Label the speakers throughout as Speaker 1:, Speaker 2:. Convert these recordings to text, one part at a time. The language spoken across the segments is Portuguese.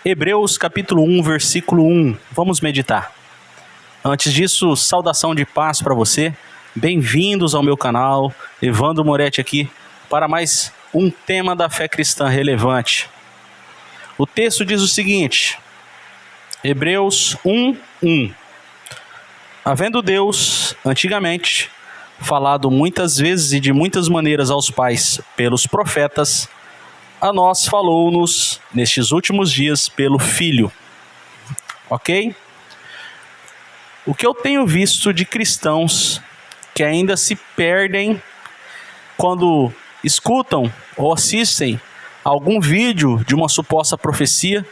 Speaker 1: Hebreus capítulo 1, versículo 1. Vamos meditar. Antes disso, saudação de paz para você. Bem-vindos ao meu canal. Evandro Moretti aqui para mais um tema da fé cristã relevante. O texto diz o seguinte, Hebreus 1, 1. Havendo Deus, antigamente, falado muitas vezes e de muitas maneiras aos pais pelos profetas, a nós falou-nos nestes últimos dias pelo Filho. Ok? O que eu tenho visto de cristãos que ainda se perdem quando escutam ou assistem algum vídeo de uma suposta profecia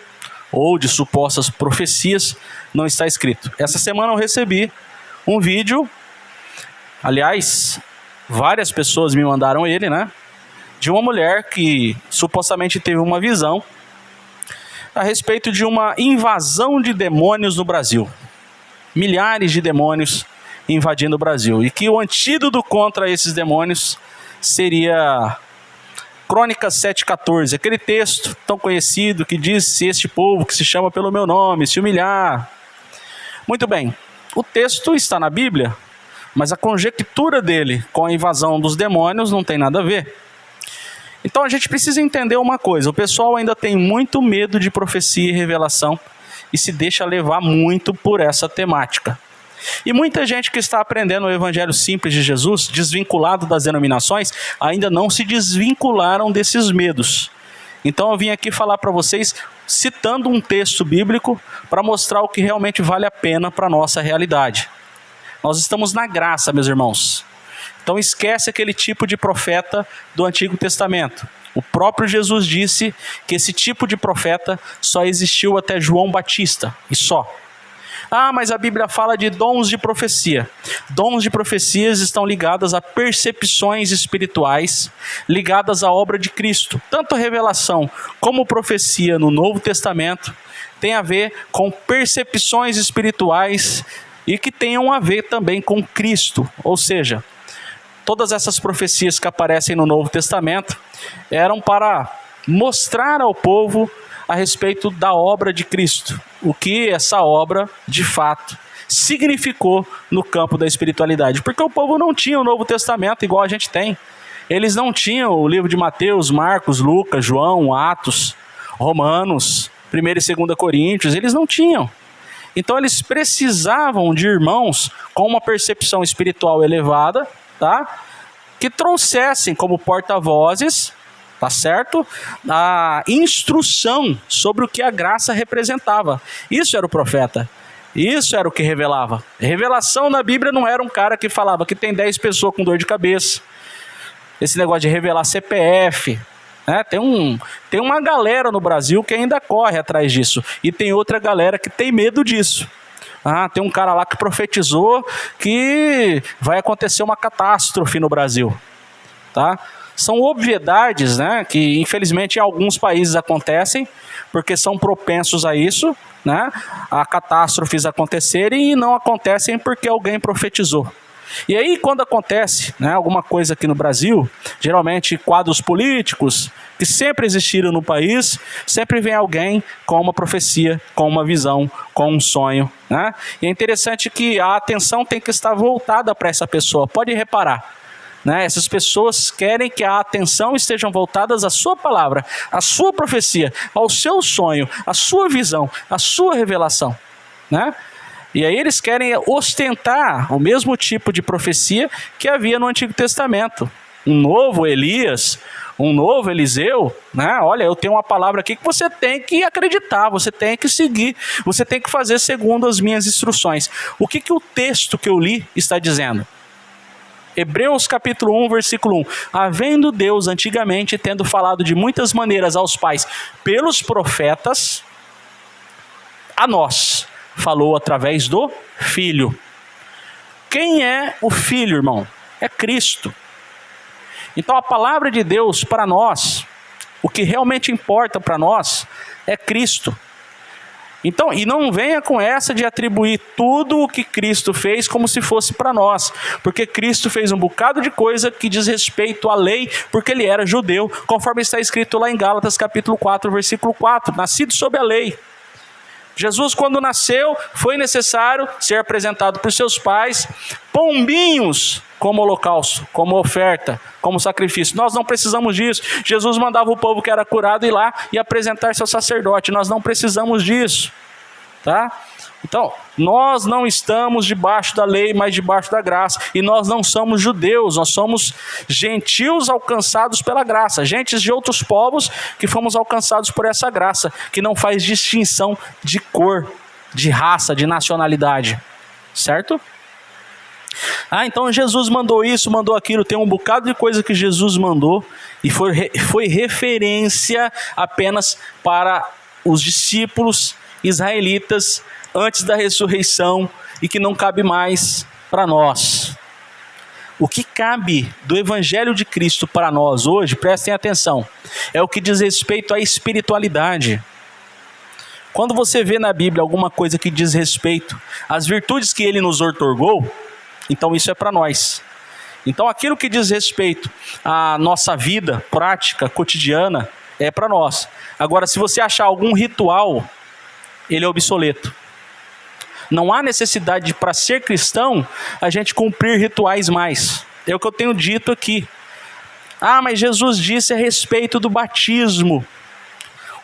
Speaker 1: ou de supostas profecias, não está escrito. Essa semana eu recebi um vídeo, aliás, várias pessoas me mandaram ele, né? De uma mulher que supostamente teve uma visão a respeito de uma invasão de demônios no Brasil. Milhares de demônios invadindo o Brasil. E que o antídoto contra esses demônios seria Crônicas 7,14. Aquele texto tão conhecido que diz: se este povo que se chama pelo meu nome se humilhar. Muito bem, o texto está na Bíblia, mas a conjectura dele com a invasão dos demônios não tem nada a ver. Então a gente precisa entender uma coisa, o pessoal ainda tem muito medo de profecia e revelação e se deixa levar muito por essa temática. E muita gente que está aprendendo o Evangelho simples de Jesus, desvinculado das denominações, ainda não se desvincularam desses medos. Então eu vim aqui falar para vocês, citando um texto bíblico, para mostrar o que realmente vale a pena para a nossa realidade. Nós estamos na graça, meus irmãos. Então esquece aquele tipo de profeta do Antigo Testamento. O próprio Jesus disse que esse tipo de profeta só existiu até João Batista, e só. Ah, mas a Bíblia fala de dons de profecia. Dons de profecias estão ligadas a percepções espirituais, ligadas à obra de Cristo. Tanto a revelação como profecia no Novo Testamento tem a ver com percepções espirituais e que tenham a ver também com Cristo, ou seja, todas essas profecias que aparecem no Novo Testamento eram para mostrar ao povo a respeito da obra de Cristo, o que essa obra, de fato, significou no campo da espiritualidade. Porque o povo não tinha o Novo Testamento igual a gente tem. Eles não tinham o livro de Mateus, Marcos, Lucas, João, Atos, Romanos, 1 e 2 Coríntios, eles não tinham. Então eles precisavam de irmãos com uma percepção espiritual elevada, tá? Que trouxessem como porta-vozes, tá certo? A instrução sobre o que a graça representava. Isso era o profeta. Isso era o que revelava. Revelação na Bíblia não era um cara que falava que tem 10 pessoas com dor de cabeça. Esse negócio de revelar CPF, né? Tem uma galera no Brasil que ainda corre atrás disso. E tem outra galera que tem medo disso. Ah, tem um cara lá que profetizou que vai acontecer uma catástrofe no Brasil, tá? São obviedades, né, que infelizmente em alguns países acontecem, porque são propensos a isso, né, a catástrofes acontecerem e não acontecem porque alguém profetizou. E aí quando acontece, né, alguma coisa aqui no Brasil, geralmente quadros políticos que sempre existiram no país, sempre vem alguém com uma profecia, com uma visão, com um sonho, né? E é interessante que a atenção tem que estar voltada para essa pessoa, pode reparar, né? Essas pessoas querem que a atenção estejam voltadas à sua palavra, à sua profecia, ao seu sonho, à sua visão, à sua revelação, né? E aí eles querem ostentar o mesmo tipo de profecia que havia no Antigo Testamento. Um novo Elias, um novo Eliseu, né? Olha, eu tenho uma palavra aqui que você tem que acreditar, você tem que seguir, você tem que fazer segundo as minhas instruções. O que o texto que eu li está dizendo? Hebreus capítulo 1, versículo 1. Havendo Deus antigamente, tendo falado de muitas maneiras aos pais pelos profetas, a nós falou através do Filho. Quem é o Filho, irmão? É Cristo. Então a palavra de Deus para nós, o que realmente importa para nós é Cristo. Então, e não venha com essa de atribuir tudo o que Cristo fez como se fosse para nós, porque Cristo fez um bocado de coisa que diz respeito à lei, porque ele era judeu, conforme está escrito lá em Gálatas capítulo 4, versículo 4, nascido sob a lei. Jesus, quando nasceu, foi necessário ser apresentado por seus pais pombinhos como holocausto, como oferta, como sacrifício. Nós não precisamos disso. Jesus mandava o povo que era curado ir lá e apresentar seu sacerdote. Nós não precisamos disso, tá? Então, nós não estamos debaixo da lei, mas debaixo da graça. E nós não somos judeus, nós somos gentios alcançados pela graça. Gentes de outros povos que fomos alcançados por essa graça, que não faz distinção de cor, de raça, de nacionalidade. Certo? Então Jesus mandou isso, mandou aquilo. Tem um bocado de coisa que Jesus mandou e foi referência apenas para os discípulos israelitas antes da ressurreição e que não cabe mais para nós. O que cabe do Evangelho de Cristo para nós hoje, prestem atenção, é o que diz respeito à espiritualidade. Quando você vê na Bíblia alguma coisa que diz respeito às virtudes que Ele nos outorgou, então isso é para nós. Então aquilo que diz respeito à nossa vida prática, cotidiana, é para nós. Agora, se você achar algum ritual, ele é obsoleto. Não há necessidade de, para ser cristão, a gente cumprir rituais mais. É o que eu tenho dito aqui. Mas Jesus disse a respeito do batismo.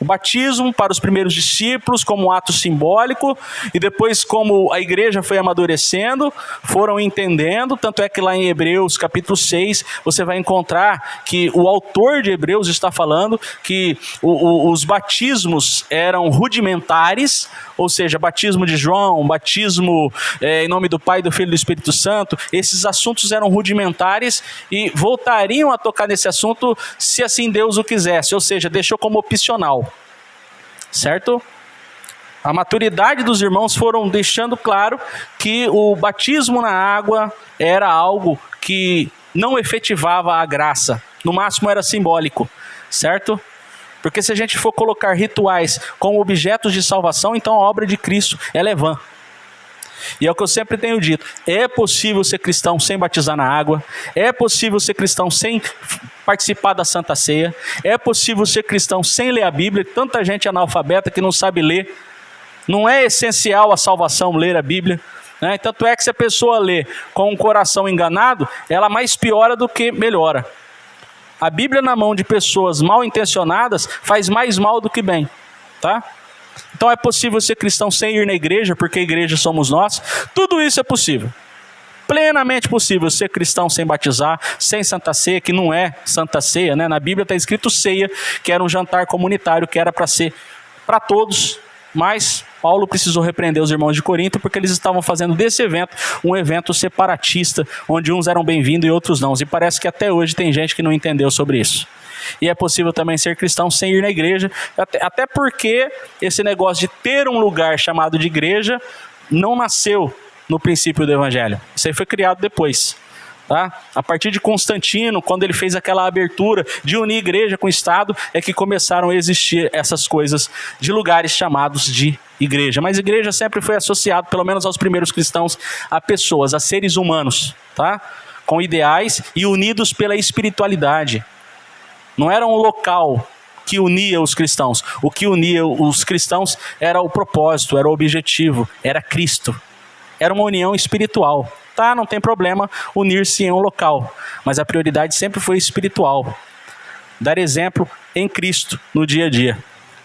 Speaker 1: O batismo para os primeiros discípulos como um ato simbólico, e depois como a igreja foi amadurecendo, foram entendendo, tanto é que lá em Hebreus capítulo 6, você vai encontrar que o autor de Hebreus está falando que os batismos eram rudimentares, ou seja, batismo de João, batismo em nome do Pai, do Filho e do Espírito Santo, esses assuntos eram rudimentares e voltariam a tocar nesse assunto se assim Deus o quisesse, ou seja, deixou como opcional. Certo? A maturidade dos irmãos foram deixando claro que o batismo na água era algo que não efetivava a graça, no máximo era simbólico, certo? Porque se a gente for colocar rituais como objetos de salvação, então a obra de Cristo ela é vã. E é o que eu sempre tenho dito, é possível ser cristão sem batizar na água, é possível ser cristão sem participar da Santa Ceia, é possível ser cristão sem ler a Bíblia, tanta gente analfabeta que não sabe ler, não é essencial a salvação ler a Bíblia, né? Tanto é que se a pessoa lê com um coração enganado, ela mais piora do que melhora. A Bíblia na mão de pessoas mal intencionadas faz mais mal do que bem, tá? Então é possível ser cristão sem ir na igreja, porque a igreja somos nós. Tudo isso é possível. Plenamente possível ser cristão sem batizar, sem Santa Ceia, que não é Santa Ceia, né? Na Bíblia está escrito ceia, que era um jantar comunitário, que era para ser para todos, mas Paulo precisou repreender os irmãos de Corinto, porque eles estavam fazendo desse evento um evento separatista, onde uns eram bem-vindos e outros não. E parece que até hoje tem gente que não entendeu sobre isso. E é possível também ser cristão sem ir na igreja, até porque esse negócio de ter um lugar chamado de igreja não nasceu no princípio do Evangelho. Isso aí foi criado depois. Tá? A partir de Constantino, quando ele fez aquela abertura de unir igreja com Estado, é que começaram a existir essas coisas de lugares chamados de igreja. Mas igreja sempre foi associado, pelo menos aos primeiros cristãos, a pessoas, a seres humanos, tá? Com ideais e unidos pela espiritualidade. Não era um local que unia os cristãos. O que unia os cristãos era o propósito, era o objetivo, era Cristo. Era uma união espiritual. Tá, não tem problema unir-se em um local, mas a prioridade sempre foi espiritual. Dar exemplo em Cristo no dia a dia,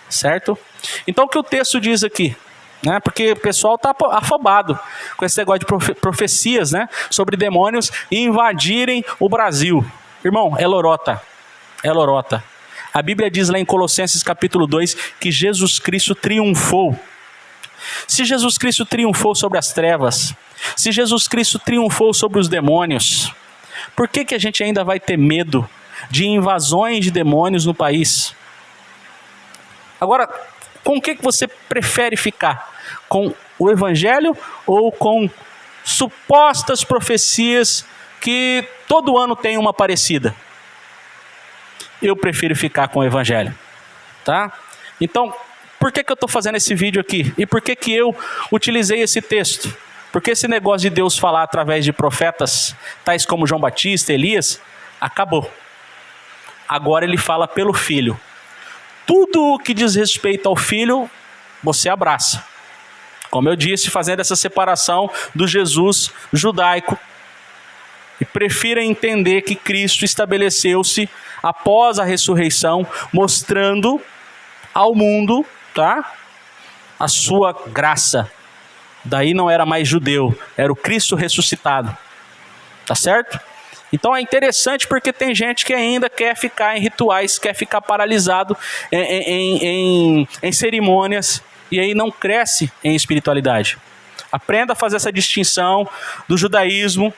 Speaker 1: certo? Então o que o texto diz aqui? Né? Porque o pessoal está afobado com esse negócio de profecias, né? Sobre demônios invadirem o Brasil. Irmão, é lorota. É lorota. A Bíblia diz lá em Colossenses capítulo 2 que Jesus Cristo triunfou. Se Jesus Cristo triunfou sobre as trevas, se Jesus Cristo triunfou sobre os demônios, por que a gente ainda vai ter medo de invasões de demônios no país? Agora, com o que você prefere ficar? Com o Evangelho ou com supostas profecias que todo ano tem uma parecida? Eu prefiro ficar com o Evangelho, tá? Então, por que eu estou fazendo esse vídeo aqui? E por que eu utilizei esse texto? Porque esse negócio de Deus falar através de profetas, tais como João Batista, Elias, acabou. Agora ele fala pelo Filho. Tudo o que diz respeito ao Filho, você abraça. Como eu disse, fazendo essa separação do Jesus judaico. E prefira entender que Cristo estabeleceu-se após a ressurreição, mostrando ao mundo, tá, a sua graça. Daí não era mais judeu, era o Cristo ressuscitado. Tá certo? Então é interessante porque tem gente que ainda quer ficar em rituais, quer ficar paralisado em cerimônias, e aí não cresce em espiritualidade. Aprenda a fazer essa distinção do judaísmo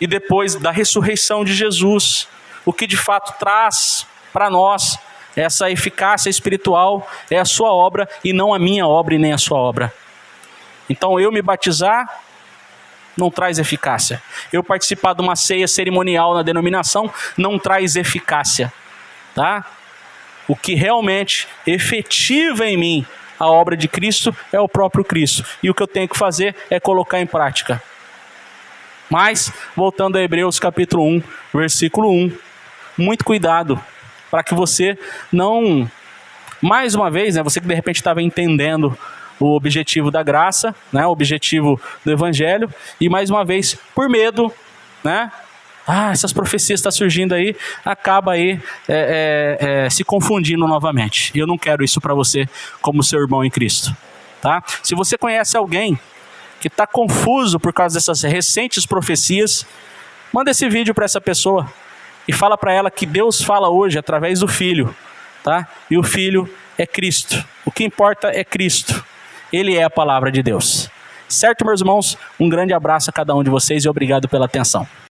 Speaker 1: e depois da ressurreição de Jesus. O que de fato traz para nós essa eficácia espiritual é a sua obra e não a minha obra e nem a sua obra. Então eu me batizar não traz eficácia. Eu participar de uma ceia cerimonial na denominação não traz eficácia. Tá? O que realmente efetiva em mim a obra de Cristo é o próprio Cristo. E o que eu tenho que fazer é colocar em prática. Mas, voltando a Hebreus capítulo 1, versículo 1, muito cuidado para que você não, mais uma vez, né, você que de repente estava entendendo o objetivo da graça, né, o objetivo do evangelho, e mais uma vez, por medo, né, essas profecias estão surgindo aí, acaba aí se confundindo novamente. E eu não quero isso para você como seu irmão em Cristo. Tá? Se você conhece alguém que está confuso por causa dessas recentes profecias, manda esse vídeo para essa pessoa e fala para ela que Deus fala hoje através do Filho, tá? E o Filho é Cristo. O que importa é Cristo. Ele é a palavra de Deus. Certo, meus irmãos? Um grande abraço a cada um de vocês e obrigado pela atenção.